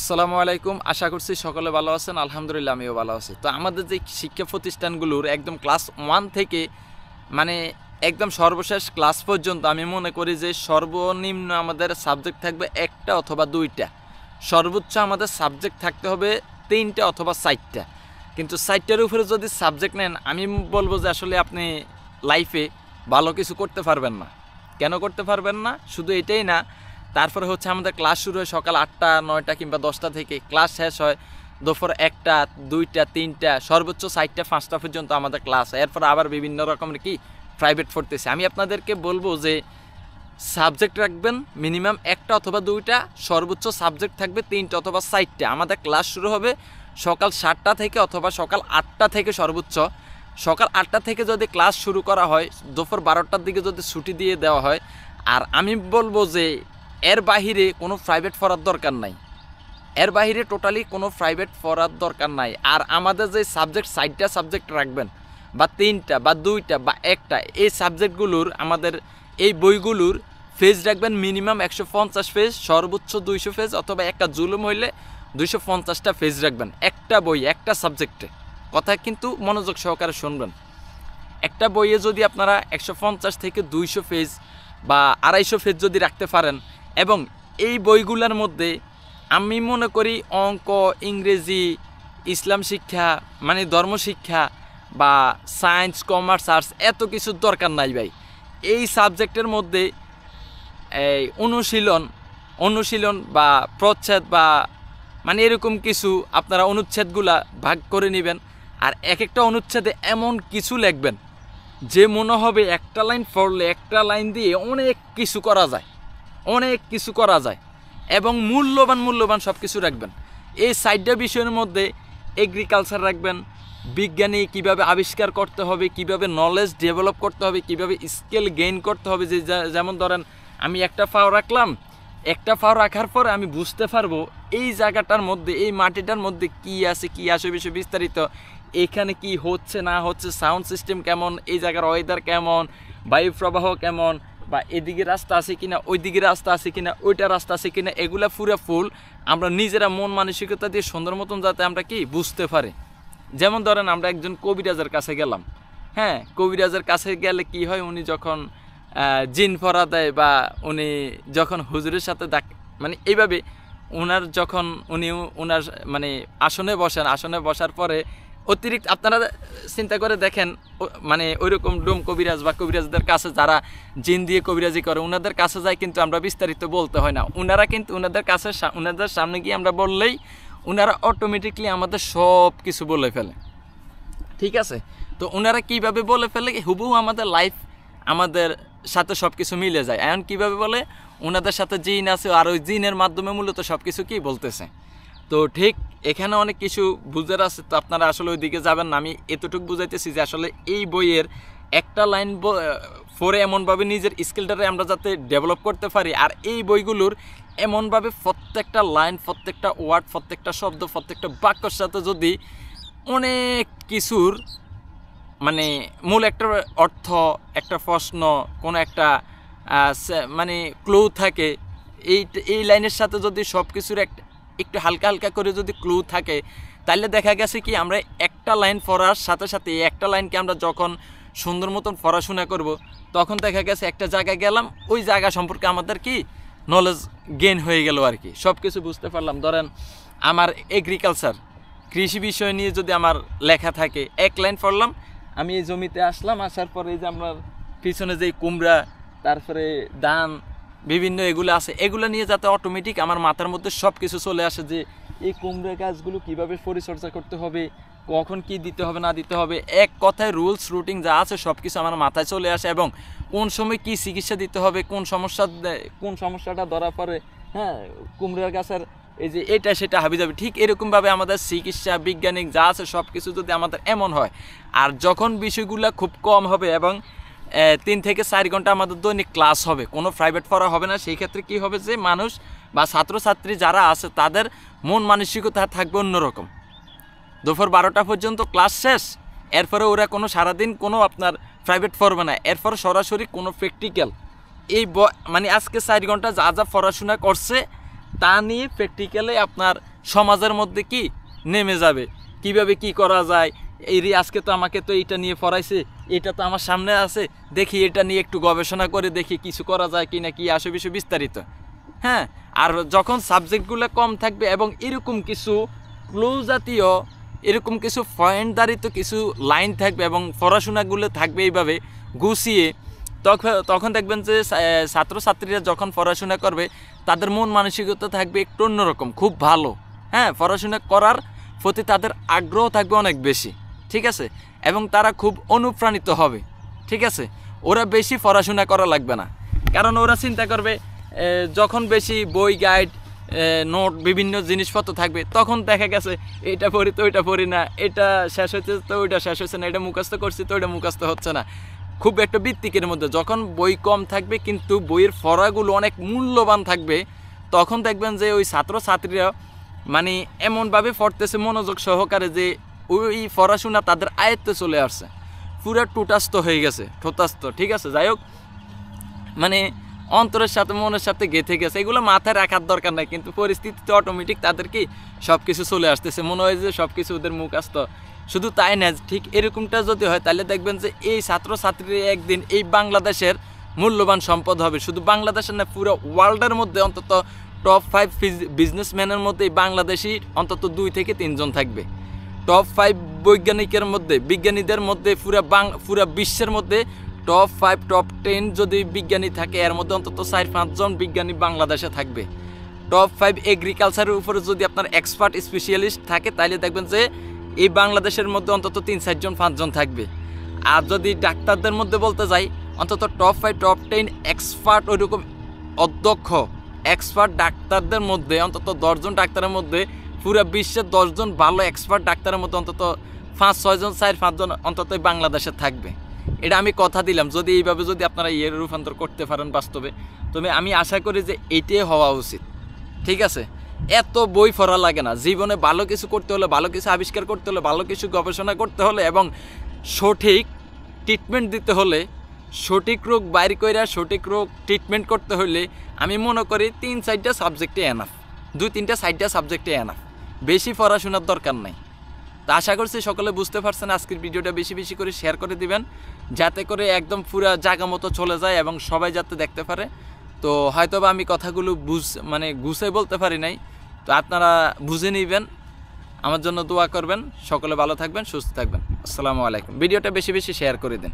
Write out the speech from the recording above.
আসসালামু আলাইকুম। আশা করছি সকলে ভালো আছেন। আলহামদুলিল্লাহ আমিও ভালো আছি। তো আমাদের যে শিক্ষা প্রতিষ্ঠানগুলোর একদম ক্লাস 1 থেকে মানে একদম সর্বশেষ ক্লাস পর্যন্ত আমি মনে করি যে সর্বনিম্ন আমাদের সাবজেক্ট থাকবে একটা অথবা দুইটা, সর্বোচ্চ আমাদের সাবজেক্ট থাকতে হবে 3টা অথবা 4টা। কিন্তু 4টার উপরে যদি সাবজেক্ট নেন আমি বলবো যে আসলে আপনি লাইফে ভালো কিছু করতে পারবেন না। কেন করতে পারবেন না? শুধু এটাই না, তারপরে হচ্ছে আমাদের ক্লাস শুরু হয় সকাল 8টা 9টা কিংবা 10টা থেকে, ক্লাস শেষ হয় দুপুর 1টা 2টা 3টা সর্বোচ্চ 4টা 5টা পর্যন্ত আমাদের ক্লাস। এরপর আবার বিভিন্ন রকমের কি প্রাইভেট পড়তেছে। আমি আপনাদেরকে বলবো যে সাবজেক্ট রাখবেন মিনিমাম একটা অথবা দুইটা, সর্বোচ্চ সাবজেক্ট থাকবে 3টা অথবা 4টা। আমাদের ক্লাস শুরু হবে সকাল 7টা থেকে অথবা সকাল 8টা থেকে, সর্বোচ্চ সকাল 8টা থেকে যদি ক্লাস শুরু করা হয় দুপুর 12টার দিকে যদি ছুটি দিয়ে দেওয়া হয়। আর আমি বলবো যে এর বাহিরে কোনো প্রাইভেট পড়ার দরকার নাই, এর বাহিরে টোটালি কোনো প্রাইভেট পড়ার দরকার নাই। আর আমাদের যে সাবজেক্ট 4টা সাবজেক্ট রাখবেন বা 3টা বা 2টা বা 1টা, এই সাবজেক্টগুলোর আমাদের এই বইগুলোর পেজ রাখবেন মিনিমাম 150 পেজ, সর্বোচ্চ 200 পেজ, অথবা একটা জুলুম হইলে 250টা পেজ রাখবেন একটা বই একটা সাবজেক্টে। কথা কিন্তু মনোযোগ সহকারে শুনবেন। একটা বইয়ে যদি আপনারা 150 থেকে 200 পেজ বা 250 পেজ যদি রাখতে পারেন, এবং এই বইগুলোর মধ্যে আমি মনে করি অঙ্ক, ইংরেজি, ইসলাম শিক্ষা মানে ধর্ম শিক্ষা বা সায়েন্স, কমার্স, আর্টস এত কিছুর দরকার নাই ভাই। এই সাবজেক্টের মধ্যে এই অনুশীলন বা প্রচ্ছেদ বা মানে এরকম কিছু আপনারা অনুচ্ছেদগুলা ভাগ করে নেবেন। আর এক একটা অনুচ্ছেদে এমন কিছু লিখবেন যে মনে হবে একটা লাইন পড়লে একটা লাইন দিয়ে অনেক কিছু করা যায়, এবং মূল্যবান সব কিছু রাখবেন। এই 4টা বিষয়ের মধ্যে এগ্রিকালচার রাখবেন, বিজ্ঞানী কিভাবে আবিষ্কার করতে হবে, কিভাবে নলেজ ডেভেলপ করতে হবে, কিভাবে স্কিল গেইন করতে হবে। যেমন ধরেন আমি একটা ফাও রাখলাম, একটা ফাও রাখার পরে আমি বুঝতে পারবো এই জায়গাটার মধ্যে, এই মাটিটার মধ্যে কি আছে বিষয় বিস্তারিত, এখানে কি হচ্ছে না হচ্ছে, সাউন্ড সিস্টেম কেমন, এই জায়গার ওয়েদার কেমন, বায়ু প্রবাহ কেমন, বা এদিকে রাস্তা আছে কিনা, ওইদিকে রাস্তা আছে কিনা, ওইটা রাস্তা আছে কিনা, এগুলা পুরো ফুল আমরা নিজেরা মন মানসিকতা দিয়ে সুন্দর মতন যাতে আমরা কি বুঝতে পারি। যেমন ধরেন আমরা একজন কবিরাজের কাছে গেলাম, হ্যাঁ, কবিরাজের কাছে গেলে কি হয়, উনি যখন জিন পরা দেয় বা উনি যখন হুজুরের সাথে মানে এইভাবে উনি ওনার মানে আসনে বসার পরে অতিরিক্ত আপনারা চিন্তা করে দেখেন, মানে ওইরকম ডোম কবিরাজ বা কবিরাজদের কাছে যারা জিন দিয়ে কবিরাজি করে ওনাদের কাছে যায়, কিন্তু আমরা বিস্তারিত বলতে হয় না। ওনারা কিন্তু ওনাদের সামনে গিয়ে আমরা বললেই ওনারা অটোমেটিকলি আমাদের সব কিছু বলে ফেলে, ঠিক আছে? তো ওনারা কীভাবে বলে ফেলে, হুবহু আমাদের লাইফ আমাদের সাথে সব কিছু মিলে যায়। এখন কীভাবে বলে, ওনাদের সাথে জিন আছে আর ওই জিনের মাধ্যমে মূলত সব কিছু কি বলতেছে। তো ঠিক এখানে অনেক কিছু বুঝার আছে, তো আপনারা আসলে ওই দিকে যাবেন না। আমি এতটুকু বুঝাইতেছি যে আসলে এই বইয়ের একটা লাইন পড়ে এমনভাবে নিজের স্কিলটারে আমরা যাতে ডেভেলপ করতে পারি, আর এই বইগুলোর এমনভাবে প্রত্যেকটা লাইন, প্রত্যেকটা ওয়ার্ড, প্রত্যেকটা শব্দ, প্রত্যেকটা বাক্যর সাথে যদি অনেক কিছুর মানে মূল একটা অর্থ, একটা প্রশ্ন, কোনো একটা মানে ক্লু থাকে, এই লাইনের সাথে যদি সব কিছুর একটু হালকা হালকা করে যদি ক্লু থাকে, তাহলে দেখা গেছে কি আমরা একটা লাইন পড়ার সাথে সাথে একটা লাইনকে আমরা যখন সুন্দর মতন পড়াশোনা করব, তখন দেখা গেছে একটা জায়গায় গেলাম, ওই জায়গা সম্পর্কে আমাদের কি নলেজ গেইন হয়ে গেল আর কি, সব কিছু বুঝতে পারলাম। ধরেন আমার এগ্রিকালচার, কৃষি বিষয় নিয়ে যদি আমার লেখা থাকে, এক লাইন পড়লাম, আমি এই জমিতে আসলাম, আসার পরে এই যে আমার পিছনে যে কুমড়া, তারপরে ধান, বিভিন্ন এগুলো আছে, এগুলো নিয়ে যাতে অটোমেটিক আমার মাথার মধ্যে সব কিছু চলে আসে যে এই কুমড়া গাছগুলো কীভাবে পরিচর্যা করতে হবে, কখন কি দিতে হবে না দিতে হবে, এক কথায় রুলস রুটিন যা আছে সব কিছু আমার মাথায় চলে আসে, এবং কোন সময় কি চিকিৎসা দিতে হবে, কোন সমস্যাটা ধরা পড়ে, হ্যাঁ, কুমড়ার গাছের এই যে এটা সেটা হাবিজাবি, ঠিক এরকমভাবে আমাদের চিকিৎসা বিজ্ঞানিক যা আছে সব কিছু যদি আমাদের এমন হয়, আর যখন বিষয়গুলো খুব কম হবে এবং 3 থেকে 4 ঘন্টা আমাদের দৈনিক ক্লাস হবে, কোনো প্রাইভেট পড়া হবে না, সেই ক্ষেত্রে কী হবে যে মানুষ বা ছাত্রছাত্রী যারা আছে তাদের মন মানসিকতা থাকবে অন্যরকম। দুপুর 12টা পর্যন্ত ক্লাস শেষ, এরপরে ওরা কোনো সারাদিন কোনো আপনার প্রাইভেট পড়বে না, এরপর সরাসরি কোনো প্র্যাকটিক্যাল এই মানে আজকে 4 ঘন্টা যা যা পড়াশোনা করছে তা নিয়ে প্র্যাকটিক্যালি আপনার সমাজের মধ্যে কি নেমে যাবে, কিভাবে কি করা যায়। এই আজকে তো আমাকে তো এইটা নিয়ে পড়াইছে, এটা তো আমার সামনে আছে, দেখি এটা নিয়ে একটু গবেষণা করে দেখি কিছু করা যায় কি না, কি আসে বিষয় বিস্তারিত। হ্যাঁ, আর যখন সাবজেক্টগুলো কম থাকবে এবং এরকম কিছু ক্লু জাতীয় এরকম কিছু পয়েন্টধারিত কিছু লাইন থাকবে এবং পড়াশোনাগুলো থাকবে এইভাবে গুছিয়ে, তখন দেখবেন যে ছাত্রছাত্রীরা যখন পড়াশোনা করবে তাদের মন মানসিকতা থাকবে একটু অন্যরকম, খুব ভালো। হ্যাঁ, পড়াশোনা করার প্রতি তাদের আগ্রহ থাকবে অনেক বেশি, ঠিক আছে, এবং তারা খুব অনুপ্রাণিত হবে, ঠিক আছে। ওরা বেশি পড়াশোনা করা লাগবে না, কারণ ওরা চিন্তা করবে যখন বেশি বই গাইড নোট বিভিন্ন জিনিসপত্র থাকবে, তখন দেখা গেছে এটা পড়ি তো ওইটা পড়ি না, এটা শেষ হচ্ছে তো ওইটা শেষ হচ্ছে না, এটা মুখস্থ করছি তো ওইটা মুখস্থ হচ্ছে না, খুব একটা বৃত্তিকের মধ্যে। যখন বই কম থাকবে কিন্তু বইয়ের পড়াগুলো অনেক মূল্যবান থাকবে, তখন দেখবেন যে ওই ছাত্রছাত্রীরা মানে এমনভাবে পড়তেছে মনোযোগ সহকারে যে ওই পড়াশোনা তাদের আয়ত্তে চলে আসছে, পুরো টুটাস্ত হয়ে গেছে, ঠোতাস্ত, ঠিক আছে। যাই হোক, মানে অন্তরের সাথে মনের সাথে গেঁথে গেছে, এগুলো মাথায় রাখার দরকার নাই, কিন্তু পরিস্থিতিতে অটোমেটিক তাদের কি সব কিছু চলে আসতেছে, মনে হয় যে সব কিছু ওদের মুখস্থ। শুধু তাই না, ঠিক এরকমটা যদি হয় তাহলে দেখবেন যে এই ছাত্রছাত্রীরা একদিন এই বাংলাদেশের মূল্যবান সম্পদ হবে। শুধু বাংলাদেশের না, পুরো ওয়ার্ল্ডের মধ্যে অন্তত টপ 5 বিজনেসম্যানের মধ্যে বাংলাদেশি অন্তত 2 থেকে 3 জন থাকবে। টপ 5 বিজ্ঞানীদের মধ্যে পুরা বিশ্বের মধ্যে টপ 5 টপ 10 যদি বিজ্ঞানী থাকে, এর মধ্যে অন্তত 4-5 জন বিজ্ঞানী বাংলাদেশে থাকবে। টপ 5 এগ্রিকালচারের উপরে যদি আপনার এক্সপার্ট স্পেশালিস্ট থাকে, তাহলে দেখবেন যে এই বাংলাদেশের মধ্যে অন্তত 3-4 জন 5 জন থাকবে। আর যদি ডাক্তারদের মধ্যে বলতে যাই, অন্তত টপ 5 টপ 10 এক্সপার্ট ওইরকম অধ্যক্ষ এক্সপার্ট ডাক্তারদের মধ্যে অন্তত 10 জন ডাক্তারের মধ্যে পুরো বিশ্বের 10 জন ভালো এক্সপার্ট ডাক্তারের মধ্যে অন্তত 5-6 জন 4-5 জন অন্তত বাংলাদেশে থাকবে। এটা আমি কথা দিলাম, যদি এইভাবে যদি আপনারা রূপান্তর করতে পারেন বাস্তবে, তবে আমি আশা করি যে এইটাই হওয়া উচিত, ঠিক আছে। এত বই পড়া লাগে না, জীবনে ভালো কিছু করতে হলে, ভালো কিছু আবিষ্কার করতে হলে, ভালো কিছু গবেষণা করতে হলে এবং সঠিক ট্রিটমেন্ট দিতে হলে, সঠিক রোগ বাইর করে সঠিক রোগ ট্রিটমেন্ট করতে হলে আমি মনে করি 3-4টা সাবজেক্টে এনাফ, 2-3টা সাবজেক্টে এনাফ, বেশি পড়াশোনার দরকার নাই। তা আশা করছি সকলে বুঝতে পারছেন। আজকের ভিডিওটা বেশি বেশি করে শেয়ার করে দিবেন, যাতে করে একদম পুরা জায়গা মতো চলে যায় এবং সবাই যাতে দেখতে পারে। তো হয়তোবা আমি কথাগুলো গুছে বলতে পারি নাই, তো আপনারা বুঝে নেবেন, আমার জন্য দোয়া করবেন। সকলে ভালো থাকবেন, সুস্থ থাকবেন। আসসালামু আলাইকুম। ভিডিওটা বেশি বেশি শেয়ার করে দিন।